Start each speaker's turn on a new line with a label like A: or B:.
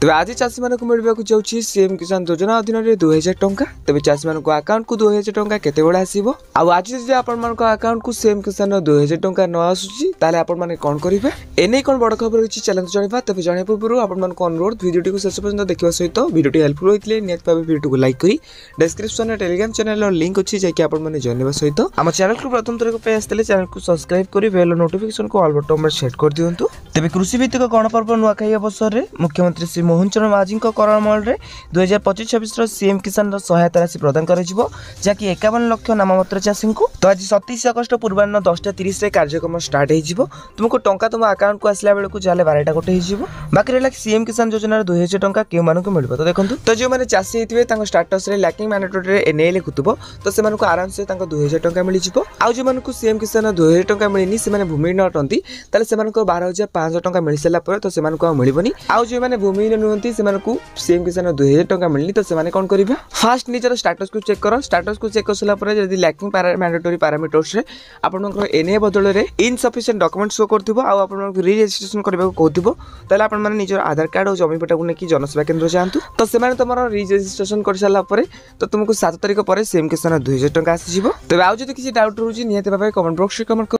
A: तेज आज चाषी मानक मिलवाक जाऊँगी सीएम किसान योजना अधीन में 2000 टंका। तेज चाषी मान अकाउंट को 2000 टंका केते बड़े आसीबो। आज जब आपण अकाउंट को सीएम किसान 2000 टंका न आसुची ताले आपण माने कोन करिवे एने कोन बड़ खबर होची चैनल जणिबा। तबे जणे पूर्व आपण मान को अनुरोध वीडियो को शेष पर्यंत देखिबा सहित वीडियो हेल्पफुल होइतले नियत भाबे वीडियो को लाइक करी डिस्क्रिप्शन में टेलीग्राम चैनल और लिंक अछि जे कि आपण माने जणिबा सहित हम चैनल को प्रथम थर को पे आस्तले चैनल को सब्सक्राइब करी बेल नोटिफिकेशन को ऑल बटन में सेट कर दियंतु। तबे कृषि भित्तिक गणपर्व नुआखाई अवसर रे मुख्यमंत्री श्री मोहन चरण माझी करमल रे 2025-26 सीएम किसान सहायता राशि प्रदान करिजिवो जाकि 51 लाख नाममात्र चाषी को। तो आज 27 अगस्त पूर्वाह्न 10:30 रे कार्यक्रम स्टार्ट हो तुमको टंका तुम अकाउंट को आसला बेलू जाले 12टा गोटे हो बाकी रहा सीएम किसान योजना 2000 टंका क्यों मानक मिल। तो देखो तो जो मैंने चाषी होते स्टाटस रे लैकिंग मैंडेटरी एनए लिखुव तो से आराम से 2000 टंका मिल जाव। आउ जो सीएम किसान 2000 टंका मिलनी से भूमिहीन अटंती 12,500 टंका मिल सारा तो से मिलनी। आउ जो मैंने भूमिहीन नुहति सीएम किसान 2000 टंका मिलनी तो से कौन करेंगे फास्ट निजर स्टाटस को चेक कर। स्टाटस को चेक कर सारापर जब लैकिंग मैंडेटरी पैरामीटर्स रे आपनकर एनए बदल में इनसफिशिएंट डॉक्यूमेंट शो करथिबो आ आपन री रजिस्ट्रेशन करबा को कहथिबो ताले आपन माने निजर आधार कार्ड और जमी पट्टा को नेकी जनसेवा केंद्र जांतु तो से माने तमरो री रजिस्ट्रेशन कर साला परे तो तुमको 7 तारिख पर सीएम किसान 2000 टंका आसी जिवो। तबे आउ जदि किसी डाउट रहउची नियत भाबे कमेंट बॉक्स रे कमेंट